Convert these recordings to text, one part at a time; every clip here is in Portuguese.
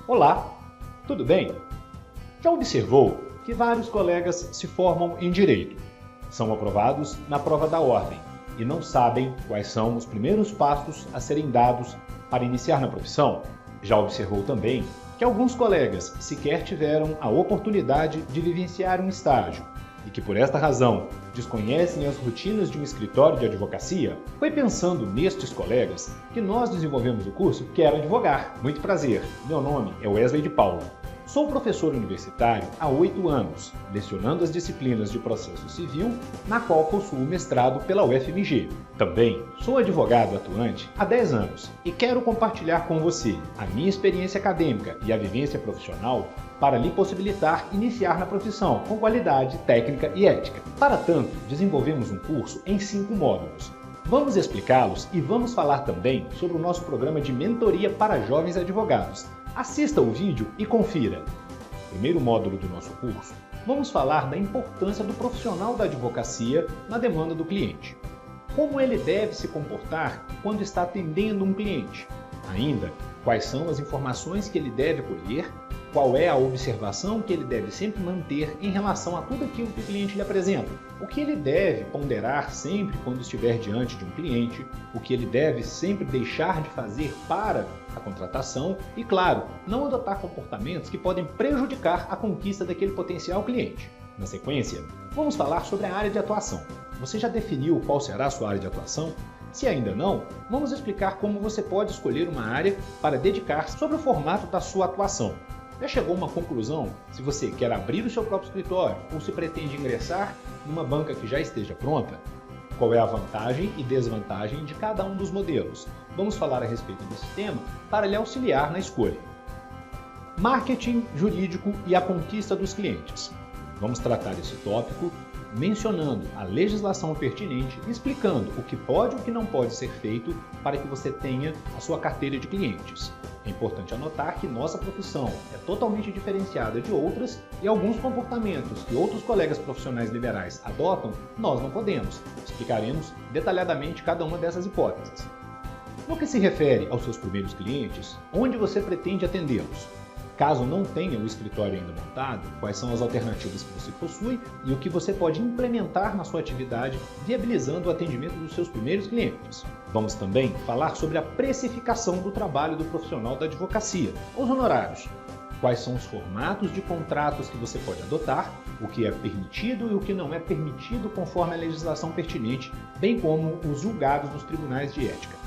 Olá, tudo bem? Já observou que vários colegas se formam em Direito, são aprovados na prova da ordem e não sabem quais são os primeiros passos a serem dados para iniciar na profissão? Já observou também que alguns colegas sequer tiveram a oportunidade de vivenciar um estágio e que, por esta razão, desconhecem as rotinas de um escritório de advocacia? Foi pensando nestes colegas que nós desenvolvemos o curso Quero Advogar. Muito prazer, meu nome é Wesley de Paula. Sou professor universitário há 8 anos, lecionando as disciplinas de processo civil, na qual possuo mestrado pela UFMG. Também sou advogado atuante há 10 anos e quero compartilhar com você a minha experiência acadêmica e a vivência profissional para lhe possibilitar iniciar na profissão com qualidade técnica e ética. Para tanto, desenvolvemos um curso em 5 módulos. Vamos explicá-los e vamos falar também sobre o nosso programa de mentoria para jovens advogados. Assista o vídeo e confira. Primeiro módulo do nosso curso, vamos falar da importância do profissional da advocacia na demanda do cliente. Como ele deve se comportar quando está atendendo um cliente. Ainda, quais são as informações que ele deve colher, qual é a observação que ele deve sempre manter em relação a tudo aquilo que o cliente lhe apresenta, o que ele deve ponderar sempre quando estiver diante de um cliente, o que ele deve sempre deixar de fazer para a contratação e, claro, não adotar comportamentos que podem prejudicar a conquista daquele potencial cliente. Na sequência, vamos falar sobre a área de atuação. Você já definiu qual será a sua área de atuação? Se ainda não, vamos explicar como você pode escolher uma área para dedicar sobre o formato da sua atuação. Já chegou a uma conclusão se você quer abrir o seu próprio escritório ou se pretende ingressar numa banca que já esteja pronta? Qual é a vantagem e desvantagem de cada um dos modelos? Vamos falar a respeito desse tema para lhe auxiliar na escolha. Marketing jurídico e a conquista dos clientes. Vamos tratar esse tópico mencionando a legislação pertinente e explicando o que pode e o que não pode ser feito para que você tenha a sua carteira de clientes. É importante anotar que nossa profissão é totalmente diferenciada de outras e alguns comportamentos que outros colegas profissionais liberais adotam, nós não podemos. Explicaremos detalhadamente cada uma dessas hipóteses. No que se refere aos seus primeiros clientes, onde você pretende atendê-los? Caso não tenha o escritório ainda montado, quais são as alternativas que você possui e o que você pode implementar na sua atividade, viabilizando o atendimento dos seus primeiros clientes. Vamos também falar sobre a precificação do trabalho do profissional da advocacia, os honorários. Quais são os formatos de contratos que você pode adotar, o que é permitido e o que não é permitido conforme a legislação pertinente, bem como os julgados dos tribunais de ética.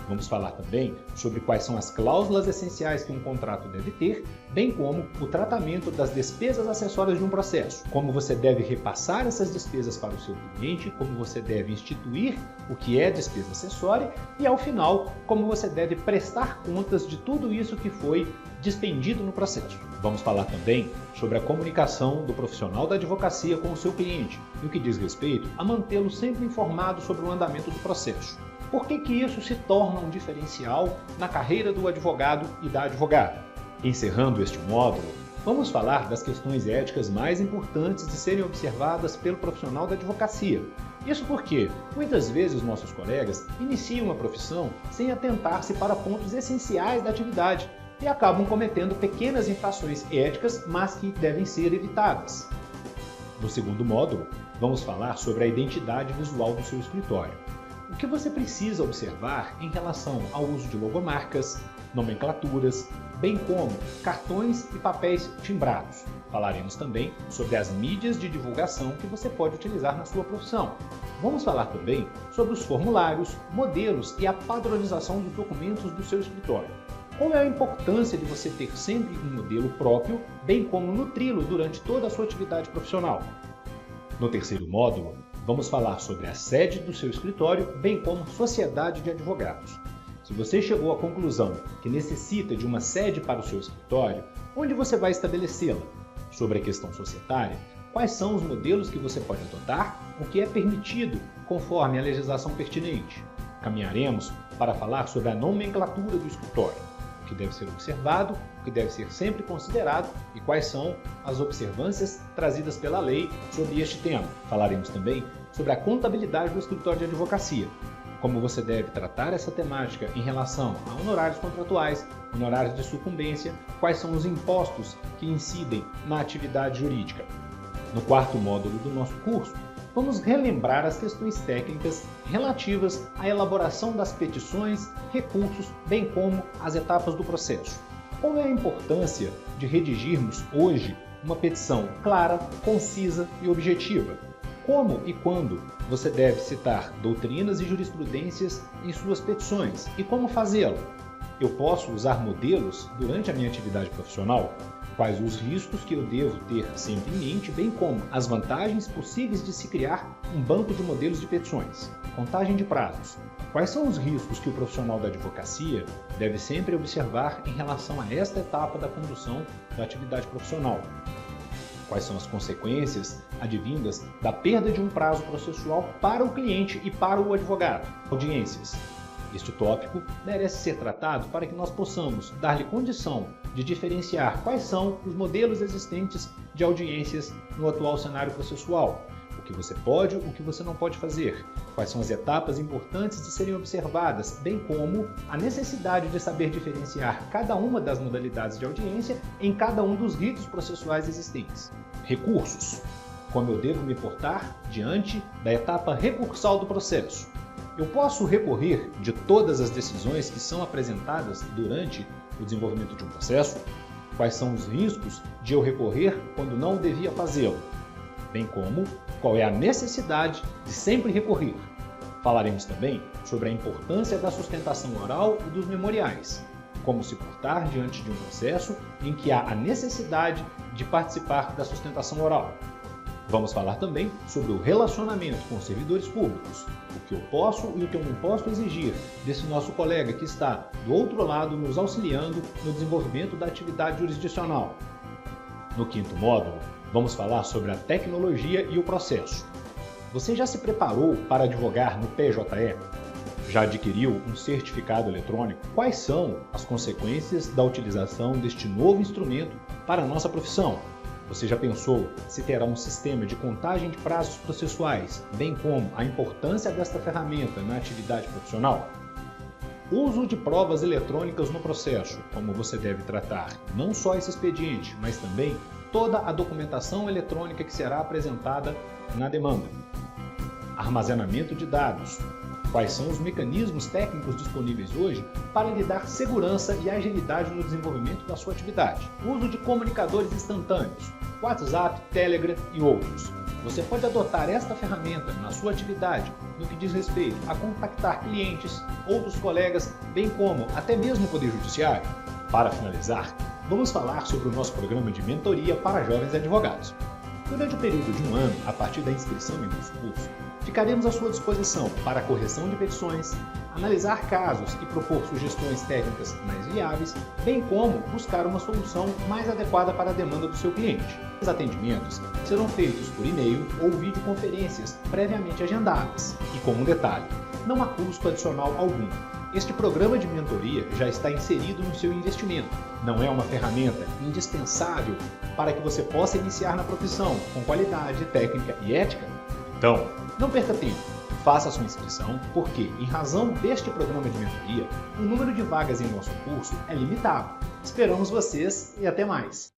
Vamos falar também sobre quais são as cláusulas essenciais que um contrato deve ter, bem como o tratamento das despesas acessórias de um processo, como você deve repassar essas despesas para o seu cliente, como você deve instituir o que é despesa acessória e, ao final, como você deve prestar contas de tudo isso que foi dispendido no processo. Vamos falar também sobre a comunicação do profissional da advocacia com o seu cliente, no que diz respeito a mantê-lo sempre informado sobre o andamento do processo. Por que isso se torna um diferencial na carreira do advogado e da advogada? Encerrando este módulo, vamos falar das questões éticas mais importantes de serem observadas pelo profissional da advocacia. Isso porque, muitas vezes, nossos colegas iniciam a profissão sem atentar-se para pontos essenciais da atividade e acabam cometendo pequenas infrações éticas, mas que devem ser evitadas. No segundo módulo, vamos falar sobre a identidade visual do seu escritório. O que você precisa observar em relação ao uso de logomarcas, nomenclaturas, bem como cartões e papéis timbrados. Falaremos também sobre as mídias de divulgação que você pode utilizar na sua profissão. Vamos falar também sobre os formulários, modelos e a padronização dos documentos do seu escritório. Qual é a importância de você ter sempre um modelo próprio, bem como nutri-lo durante toda a sua atividade profissional? No terceiro módulo, vamos falar sobre a sede do seu escritório, bem como sociedade de advogados. Se você chegou à conclusão que necessita de uma sede para o seu escritório, onde você vai estabelecê-la? Sobre a questão societária, quais são os modelos que você pode adotar, o que é permitido conforme a legislação pertinente? Caminharemos para falar sobre a nomenclatura do escritório, o que deve ser observado, o que deve ser sempre considerado e quais são as observâncias trazidas pela lei sobre este tema. Falaremos também sobre a contabilidade do escritório de advocacia. como você deve tratar essa temática em relação a honorários contratuais, honorários de sucumbência, quais são os impostos que incidem na atividade jurídica. No quarto módulo do nosso curso, vamos relembrar as questões técnicas relativas à elaboração das petições, recursos, bem como as etapas do processo. Qual é a importância de redigirmos hoje uma petição clara, concisa e objetiva? Como e quando você deve citar doutrinas e jurisprudências em suas petições e como fazê-lo? Eu posso usar modelos durante a minha atividade profissional? Quais os riscos que eu devo ter sempre em mente, bem como as vantagens possíveis de se criar um banco de modelos de petições? Contagem de prazos. Quais são os riscos que o profissional da advocacia deve sempre observar em relação a esta etapa da condução da atividade profissional? Quais são as consequências advindas da perda de um prazo processual para o cliente e para o advogado? Audiências. Este tópico merece ser tratado para que nós possamos dar-lhe condição de diferenciar quais são os modelos existentes de audiências no atual cenário processual, o que você pode, o que você não pode fazer, quais são as etapas importantes de serem observadas, bem como a necessidade de saber diferenciar cada uma das modalidades de audiência em cada um dos ritos processuais existentes. Recursos. Como eu devo me portar diante da etapa recursal do processo. Eu posso recorrer de todas as decisões que são apresentadas durante o desenvolvimento de um processo? Quais são os riscos de eu recorrer quando não devia fazê-lo? Bem como qual é a necessidade de sempre recorrer. Falaremos também sobre a importância da sustentação oral e dos memoriais, como se portar diante de um processo em que há a necessidade de participar da sustentação oral. Vamos falar também sobre o relacionamento com os servidores públicos, o que eu posso e o que eu não posso exigir desse nosso colega que está do outro lado nos auxiliando no desenvolvimento da atividade jurisdicional. No quinto módulo, vamos falar sobre a tecnologia e o processo. Você já se preparou para advogar no PJE? Já adquiriu um certificado eletrônico? Quais são as consequências da utilização deste novo instrumento para a nossa profissão? Você já pensou se terá um sistema de contagem de prazos processuais, bem como a importância desta ferramenta na atividade profissional? Uso de provas eletrônicas no processo, como você deve tratar não só esse expediente, mas também toda a documentação eletrônica que será apresentada na demanda. Armazenamento de dados. Quais são os mecanismos técnicos disponíveis hoje para lhe dar segurança e agilidade no desenvolvimento da sua atividade? Uso de comunicadores instantâneos, WhatsApp, Telegram e outros. Você pode adotar esta ferramenta na sua atividade no que diz respeito a contactar clientes, outros colegas, bem como até mesmo o Poder Judiciário. Para finalizar, vamos falar sobre o nosso programa de mentoria para jovens advogados. Durante o período de um ano, a partir da inscrição em nosso curso, ficaremos à sua disposição para a correção de petições, analisar casos e propor sugestões técnicas mais viáveis, bem como buscar uma solução mais adequada para a demanda do seu cliente. Os atendimentos serão feitos por e-mail ou videoconferências previamente agendadas. E como um detalhe, não há custo adicional algum. Este programa de mentoria já está inserido no seu investimento. Não é uma ferramenta indispensável para que você possa iniciar na profissão com qualidade, técnica e ética? Então, não perca tempo. Faça a sua inscrição, porque, em razão deste programa de mentoria, o número de vagas em nosso curso é limitado. Esperamos vocês e até mais!